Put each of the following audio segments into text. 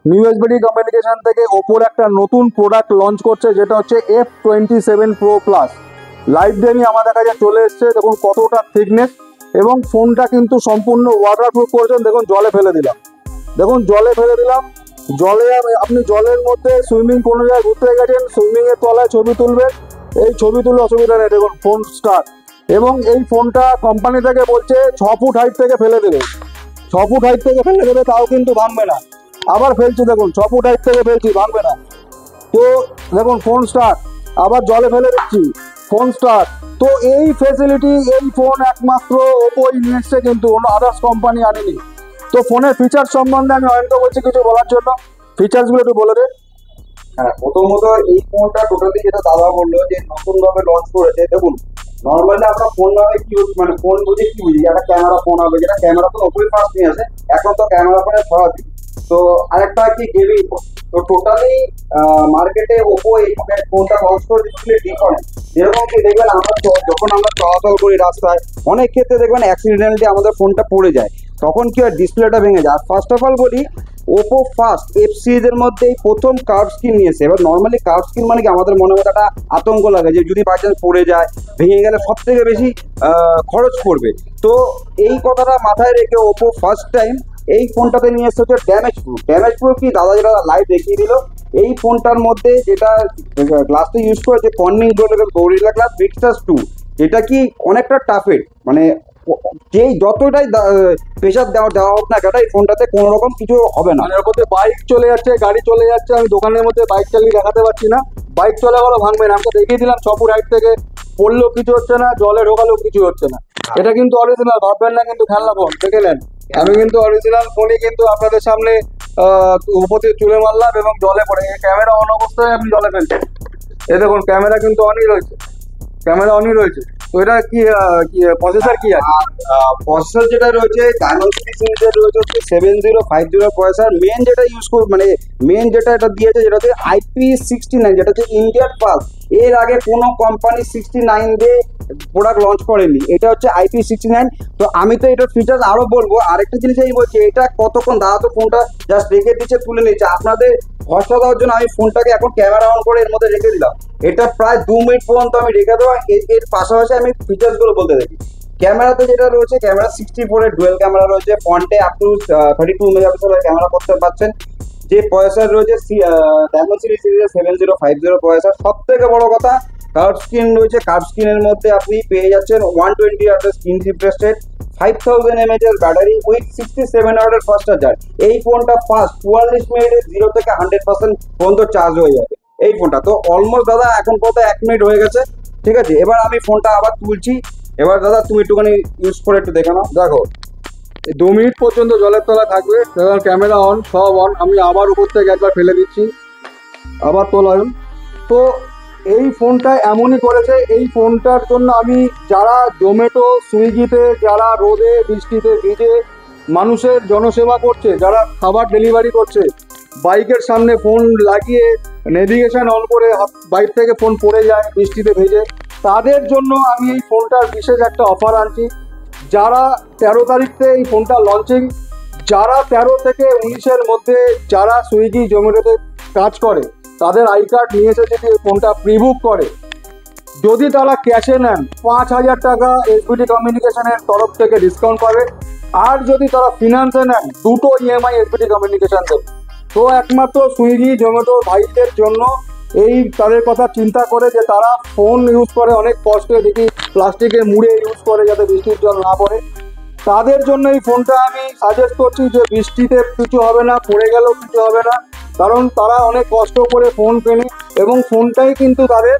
New SBD communication থেকে ওপোর একটা নতুন প্রোডাক্ট লঞ্চ করছে, যেটা হচ্ছে F27 Pro Plus। Live demi আমাদের কাছে চলে এসছে। দেখুন কতটা থিকনেস, এবং ফোনটা কিন্তু সম্পূর্ণ ওয়াটারপ্রুফ করেছেন। দেখুন জলে ফেলে দিলাম, দেখুন জলে ফেলে দিলাম। জলে আপনি জলের মধ্যে সুইমিং কোনো জায়গায় ঘুরতে গেছেন, সুইমিং এর তলায় ছবি তুলবেন, এই ছবি তুলে অসুবিধা নেই। দেখুন ফোন স্টার্ট। এবং এই ফোনটা কোম্পানি থেকে বলছে 6 ফুট হাইট থেকে ফেলে দেবে, 6 ফুট হাইট থেকে ফেলে দেবে, তাও কিন্তু ভাঙবে না। আবার ফেলছি, দেখুন 6 ফুট হাইট থেকে ফেলছি, ভাঙবে না। তো দেখুন ফোন স্টার্ট, আবার জলে ফেলে দিচ্ছি, ফোন স্টার্ট। তো এই ফেসিলিটি এই ফোন একমাত্র ওপোই নিয়ে এসছে, কিন্তু অন্য আদার্স কোম্পানি আনেনি। তো ফোনের ফিচার সম্বন্ধে আমি অয়নকে বলছি কিছু বলার জন্য। ফিচার্সগুলো একটু বলে দে। হ্যাঁ, প্রথমত এই ফোনটা টোটালি যেটা দাদা বললো যে নতুন ভাবে লঞ্চ করেছে। দেখুন নর্মালি আমরা ফোন ভাবে কি মানে ফোন বুঝে কি বুঝি, একটা ক্যামেরা ফোন হবে, যেটা ক্যামেরা তো ওপরে ফার্স্ট নিয়ে আসে, এখন তো ক্যামেরা ফোনে ছড়াচ্ছি। তো আরেকটা কি গেমিং ফোন। তো টোটালি মার্কেটে ওপো এই ফোনটা লঞ্চ করে দিচ্ছিল ডিফারেন্ট। যেরকম কি দেখবেন আমরা যখন আমরা চলাচল করি রাস্তায়, অনেক ক্ষেত্রে দেখবেন অ্যাক্সিডেন্টালি আমাদের ফোনটা পড়ে যায়, তখন কি হয় ডিসপ্লেটা ভেঙে যায়। আর ফার্স্ট অফ অল বলি, ওপো ফার্স্ট এফ সিরিজের মধ্যে প্রথম কার্ভ স্ক্রিন নিয়েছে। এবার নর্মালি কার্ভ স্ক্রিন মানে কি আমাদের মনে মধ্যে একটা আতঙ্ক লাগে যে যদি বাই চান্স পড়ে যায়, ভেঙে গেলে সব থেকে বেশি খরচ পড়বে। তো এই কথাটা মাথায় রেখে ওপো ফার্স্ট টাইম এই ফোনটাতে নিয়ে এসছে হচ্ছে ড্যামেজ প্রুফ। ড্যামেজ প্রুফ কি দাদা যেটা লাইভ দেখিয়ে দিল, এই ফোনটার মধ্যে যেটা গ্লাসটা ইউজ করেছে কর্নিং গরিলা গ্লাস ভিক্টাস 2, যেটা কি অনেকটা টাফের, মানে যেই যতটাই প্রেশার দেওয়া হোক না কেন, এই ফোনটাতে কোনো রকম কিছু হবে না। এর মধ্যে বাইক চলে যাচ্ছে, গাড়ি চলে যাচ্ছে, আমি দোকানের মধ্যে বাইক চালিয়ে দেখাতে পারছি না, বাইক চলে গেলো ভাঙবে না। আমি তো দেখিয়ে দিলাম 6 ফুট হাইট থেকে পড়লেও কিছু হচ্ছে না, জলে ঢোকালেও কিছু হচ্ছে না। এটা কিন্তু অরিজিনাল, ভাববেন না কিন্তু খেলনা ফোন। দেখে নেন, আমি কিন্তু অরিজিনাল ফোনই কিন্তু আপনাদের সামনে উপরে তুলে মারলাম এবং জলে পড়ে। ক্যামেরা অন অবস্থায় আপনি জলে ফেলছেন, এই দেখুন ক্যামেরা কিন্তু অনই রয়েছে, ক্যামেরা অনই রয়েছে। তো এটা কি প্রসেসর কি আছে? প্রসেসর যেটা রয়েছে ডায়মেনসিটি সিরিজের রয়েছে হচ্ছে 7050 প্রসেসর। মেন যেটা ইউজ করব মানে মেন যেটা এটা দিয়েছে যেটা হচ্ছে IP69, যেটা হচ্ছে ইন্ডিয়ান পাস। এর আগে কোনো কোম্পানি 69 দিয়ে প্রোডাক্ট লঞ্চ করেনি, এটা হচ্ছে IP69। তো আমি তো এটার ফিচার্স আরো বলবো। আরেকটা জিনিস আমি বলছি, এটা কতক্ষণ দাদা তো ফোনটা জাস্ট রেখে দিচ্ছে, তুলে নিচ্ছে। আপনাদের ভরসা দেওয়ার জন্য আমি ফোনটাকে এখন ক্যামেরা অন করে এর মধ্যে রেখে দিলাম। এটা প্রায় 2 মিনিট পর্যন্ত আমি রেখে দেবো। এর পাশাপাশি আমি ফিচার্স গুলো বলতে থাকি। ক্যামেরাতে যেটা রয়েছে, ক্যামেরা 64 এর ডুয়েল ক্যামেরা রয়েছে, ফ্রন্টে আপ টু 32 মেগাপিক্সেলের ক্যামেরা করতে পারছেন। যে প্রসেসর রয়েছে ডায়মেনসিটি সিরিজের 7050 প্রসেসর। সব থেকে বড় কথা কার্ভ স্ক্রিন রয়েছে। কার্ভ স্ক্রিনের মধ্যে আপনি পেয়ে যাচ্ছেন 120 hertz screen refresh rate, 5000 mAh এর ব্যাটারি উইথ 67 ওয়াটের ফাস্ট চার্জার। এই ফোনটা ফাস্ট 44 মিনিটে 0 থেকে 100% পর্যন্ত চার্জ হয়ে যাবে এই ফোনটা। তো অলমোস্ট দাদা এখন কত 1 মিনিট হয়ে গেছে, ঠিক আছে। এবার আমি ফোনটা আবার তুলছি। এবার দাদা তুমি একটুখানি ইউজ করে একটু দেখে নাও। দেখো 2 মিনিট পর্যন্ত জলের তলায় থাকবে, ক্যামেরা অন, সব অন। আমি আবার উপর থেকে একবার ফেলে দিচ্ছি, আবার তোলাম। তো এই ফোনটা এমনই করেছে, এই ফোনটার জন্য আমি যারা জোম্যাটো সুইগিতে যারা রোদে বৃষ্টিতে ভিজে মানুষের জনসেবা করছে, যারা খাবার ডেলিভারি করছে, বাইকের সামনে ফোন লাগিয়ে নেভিগেশন অন করে বাইক থেকে ফোন পড়ে যায় বৃষ্টিতে ভেজে, তাদের জন্য আমি এই ফোনটার বিশেষ একটা অফার আনছি। যারা 13 তারিখে এই ফোনটা লঞ্চিং, যারা 13 থেকে 19-এর মধ্যে যারা সুইগি জোম্যাটোতে কাজ করে, তাদের আই কার্ড নিয়ে এসে যদি এই ফোনটা প্রিবুক করে, যদি তারা ক্যাশে নেন 5000 টাকা এসবিডি কমিউনিকেশনের তরফ থেকে ডিসকাউন্ট পাবে। আর যদি তারা ফিনান্সে নেন, 2টো EMI এসবিডি কমিউনিকেশন দেবে। তো একমাত্র সুইগি জোম্যাটো ভাইদের জন্য এই তাদের কথা চিন্তা করে যে তারা ফোন ইউজ করে অনেক কষ্টে, দেখি প্লাস্টিকের মুড়ে ইউজ করে যাতে বৃষ্টির জল না পড়ে, তাদের জন্য এই ফোনটা আমি সাজেস্ট করছি যে বৃষ্টিতে কিছু হবে না, পড়ে গেলেও কিছু হবে না। কারণ তারা অনেক কষ্ট করে ফোন কেনে এবং ফোনটাই কিন্তু তাদের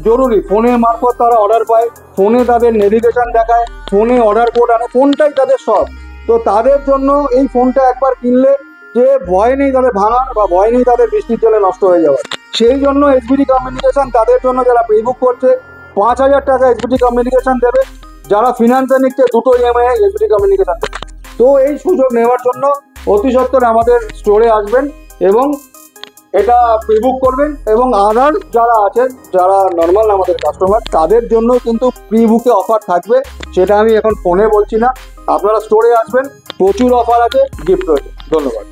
জরুরি। ফোনের মারফত তারা অর্ডার পায়, ফোনে তাদের নেভিগেশন দেখায়, ফোনে অর্ডার কোড আনে, ফোনটাই তাদের সব। তো তাদের জন্য এই ফোনটা একবার কিনলে যে ভয় নেই তাদের ভাঙার, বা ভয় নেই তাদের বৃষ্টির জলে নষ্ট হয়ে যাওয়ার। সেই জন্য এসবিডি কমিউনিকেশন তাদের জন্য যারা প্রিবুক করছে 5000 টাকা এসবিডি কমিউনিকেশন দেবে। যারা ফিনান্সে নিচ্ছে 2টো EMI এসবিডি কমিউনিকেশন দেবে। তো এই সুযোগ নেওয়ার জন্য অতি সত্বর আমাদের স্টোরে আসবেন এবং এটা প্রিবুক করবেন। এবং আদার যারা আছেন, যারা নর্মাল আমাদের কাস্টমার, তাদের জন্য কিন্তু প্রিবুকে অফার থাকবে, সেটা আমি এখন ফোনে বলছি না। আপনারা স্টোরে আসবেন, প্রচুর অফার আছে, গিফট রয়েছে। ধন্যবাদ।